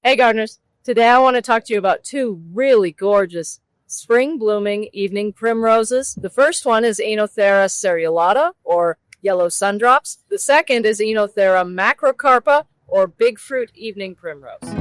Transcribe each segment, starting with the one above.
Hey gardeners, today I want to talk to you about two really gorgeous spring blooming evening primroses. The first one is Oenothera serrulata, or yellow sundrops. The second is Oenothera macrocarpa, or big fruit evening primrose.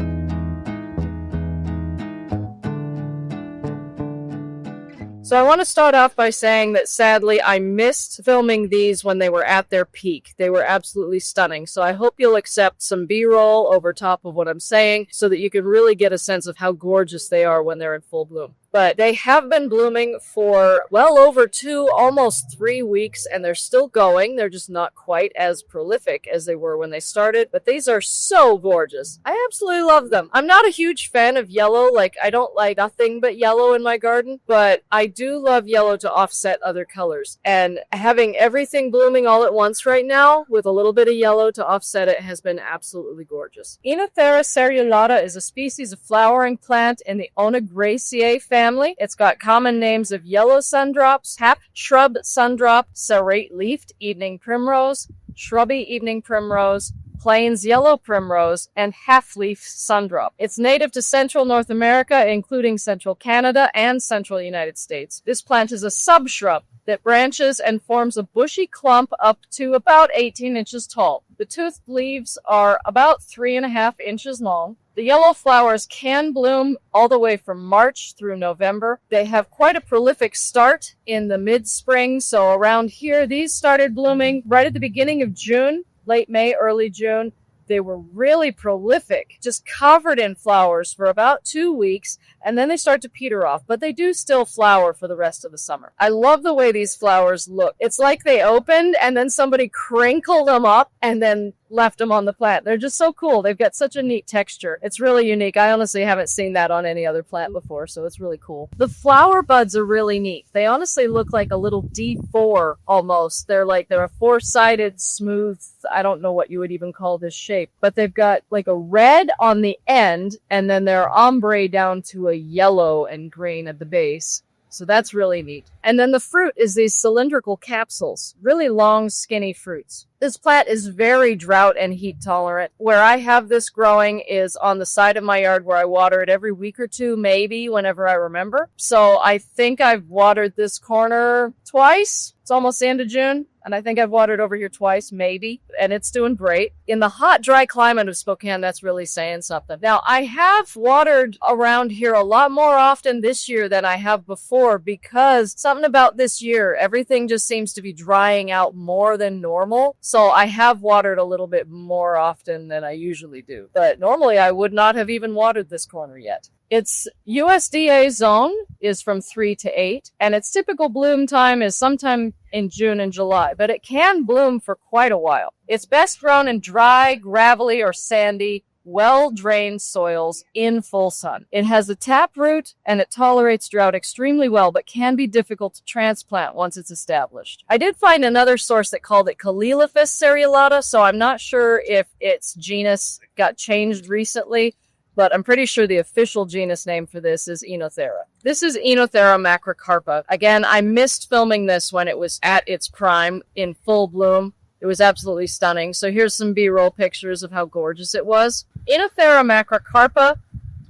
So I want to start off by saying that sadly I missed filming these when they were at their peak. They were absolutely stunning. So I hope you'll accept some B-roll over top of what I'm saying so that you can really get a sense of how gorgeous they are when they're in full bloom. But they have been blooming for well over 2, almost 3 weeks, and they're still going. They're just not quite as prolific as they were when they started, but these are so gorgeous. I absolutely love them. I'm not a huge fan of yellow. I don't like nothing but yellow in my garden, but I do love yellow to offset other colors. And having everything blooming all at once right now with a little bit of yellow to offset it has been absolutely gorgeous. Oenothera serrulata is a species of flowering plant in the Oenothera family. It's got common names of yellow sundrops, hap shrub sundrop, serrate-leaved evening primrose, shrubby evening primrose, plains yellow primrose, and half-leaf sundrop. It's native to central North America, including central Canada and central United States. This plant is a subshrub that branches and forms a bushy clump up to about 18 inches tall. The toothed leaves are about 3.5 inches long. The yellow flowers can bloom all the way from March through November. They have quite a prolific start in the mid-spring, so around here, these started blooming right at the beginning of June, late May, early June. They were really prolific, just covered in flowers for about 2 weeks, and then they start to peter off, but they do still flower for the rest of the summer. I love the way these flowers look. It's like they opened and then somebody crinkled them up and then left them on the plant. They're just so cool. They've got such a neat texture. It's really unique. I honestly haven't seen that on any other plant before, so it's really cool. The flower buds are really neat. They honestly look like a little D4 almost. They're a four-sided, smooth, I don't know what you would even call this shape, but they've got like a red on the end, and then they're ombre down to a yellow and green at the base. So that's really neat. And then the fruit is these cylindrical capsules, really long, skinny fruits. This plant is very drought and heat tolerant. Where I have this growing is on the side of my yard where I water it every week or two, maybe whenever I remember. So I think I've watered this corner twice. It's almost the end of June, and I think I've watered over here twice, maybe, and it's doing great. In the hot, dry climate of Spokane, that's really saying something. Now, I have watered around here a lot more often this year than I have before because something about this year, everything just seems to be drying out more than normal. So I have watered a little bit more often than I usually do. But normally I would not have even watered this corner yet. Its USDA zone is from 3 to 8, and its typical bloom time is sometime in June and July, but it can bloom for quite a while. It's best grown in dry, gravelly, or sandy, well-drained soils in full sun. It has a taproot, and it tolerates drought extremely well, but can be difficult to transplant once it's established. I did find another source that called it Callilophus serrulata, so I'm not sure if its genus got changed recently, but I'm pretty sure the official genus name for this is Oenothera. This is Oenothera macrocarpa. Again, I missed filming this when it was at its prime in full bloom. It was absolutely stunning. So here's some B-roll pictures of how gorgeous it was. Oenothera macrocarpa,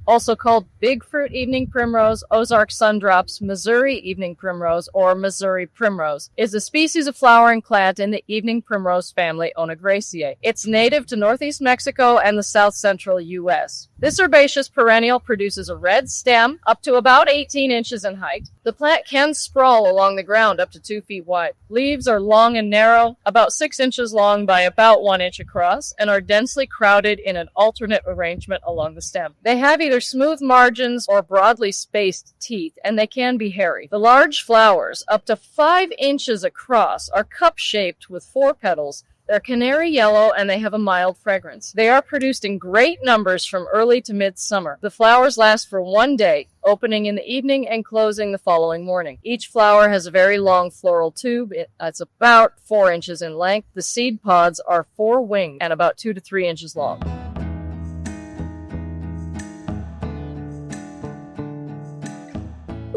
also called big fruit evening primrose, Ozark sundrops, Missouri evening primrose, or Missouri primrose, is a species of flowering plant in the evening primrose family Oenothera. It's native to northeast Mexico and the south central U.S. This herbaceous perennial produces a red stem up to about 18 inches in height. The plant can sprawl along the ground up to 2 feet wide. Leaves are long and narrow, about 6 inches long by about 1 inch across, and are densely crowded in an alternate arrangement along the stem. They have either smooth margins or broadly spaced teeth, and they can be hairy. The large flowers, up to 5 inches across, are cup-shaped with 4 petals. They're canary yellow, and they have a mild fragrance. They are produced in great numbers from early to midsummer. The flowers last for 1 day, opening in the evening and closing the following morning. Each flower has a very long floral tube. It's about 4 inches in length. The seed pods are 4-winged and about 2 to 3 inches long.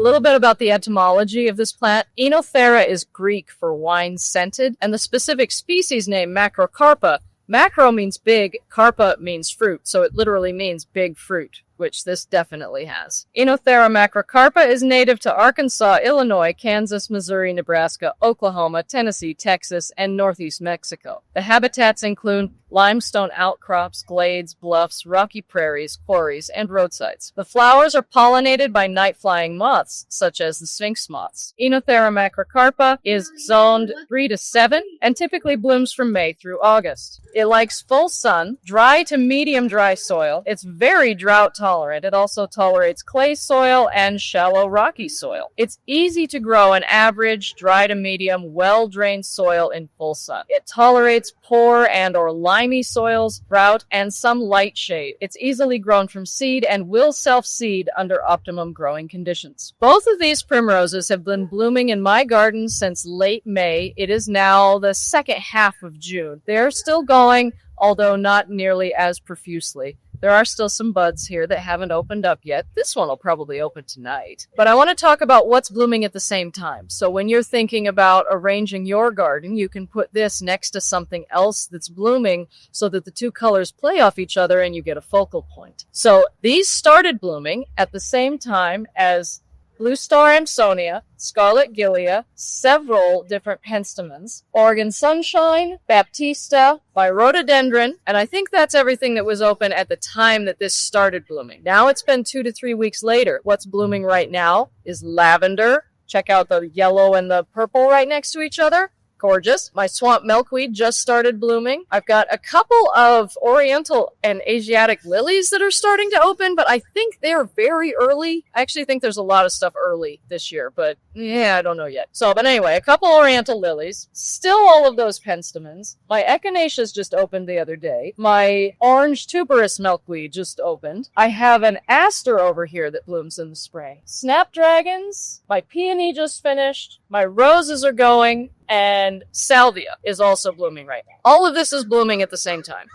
A little bit about the etymology of this plant. Oenothera is Greek for wine-scented, and the specific species name macrocarpa Macro means big, carpa means fruit, so it literally means big fruit, which this definitely has. Oenothera macrocarpa is native to Arkansas, Illinois, Kansas, Missouri, Nebraska, Oklahoma, Tennessee, Texas, and northeast Mexico. The habitats include limestone outcrops, glades, bluffs, rocky prairies, quarries, and roadsides. The flowers are pollinated by night-flying moths, such as the sphinx moths. Oenothera macrocarpa is zoned 3 to 7 and typically blooms from May through August. It likes full sun, dry to medium dry soil. It's very drought tolerant. It also tolerates clay soil and shallow rocky soil. It's easy to grow in average, dry to medium, well-drained soil in full sun. It tolerates poor and or limey soils, drought, and some light shade. It's easily grown from seed and will self-seed under optimum growing conditions. Both of these primroses have been blooming in my garden since late May. It is now the second half of June. They're still going, although not nearly as profusely. There are still some buds here that haven't opened up yet. This one will probably open tonight. But I want to talk about what's blooming at the same time. So when you're thinking about arranging your garden, you can put this next to something else that's blooming so that the two colors play off each other and you get a focal point. So these started blooming at the same time as Blue Star Amsonia, Scarlet Gilia, several different penstemons, Oregon Sunshine, Baptista, Rhododendron, and I think that's everything that was open at the time that this started blooming. Now it's been 2 to 3 weeks later. What's blooming right now is lavender. Check out the yellow and the purple right next to each other. Gorgeous. My swamp milkweed just started blooming. I've got a couple of oriental and Asiatic lilies that are starting to open, but I think they're very early. I actually think there's a lot of stuff early this year, but yeah, I don't know yet. But anyway, a couple oriental lilies. Still all of those penstemons. My echinaceas just opened the other day. My orange tuberous milkweed just opened. I have an aster over here that blooms in the spring. Snapdragons. My peony just finished. My roses are going. And salvia is also blooming right now. All of this is blooming at the same time.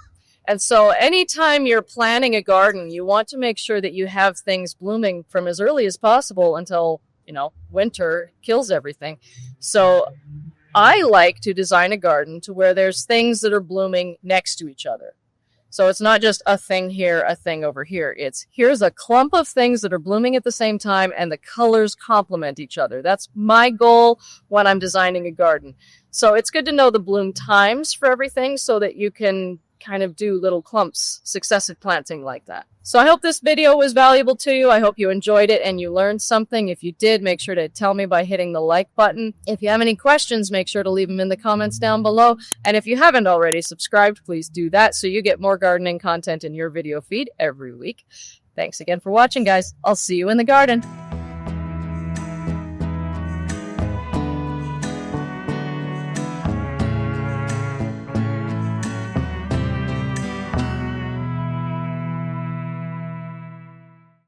And so anytime you're planning a garden, you want to make sure that you have things blooming from as early as possible until, winter kills everything. So I like to design a garden to where there's things that are blooming next to each other. So it's not just a thing here, a thing over here. Here's a clump of things that are blooming at the same time and the colors complement each other. That's my goal when I'm designing a garden. So it's good to know the bloom times for everything so that you can kind of do little clumps, successive planting like that. So I hope this video was valuable to you. I hope you enjoyed it and you learned something. If you did, make sure to tell me by hitting the like button. If you have any questions, make sure to leave them in the comments down below. And if you haven't already subscribed, please do that so you get more gardening content in your video feed every week. Thanks again for watching, guys. I'll see you in the garden.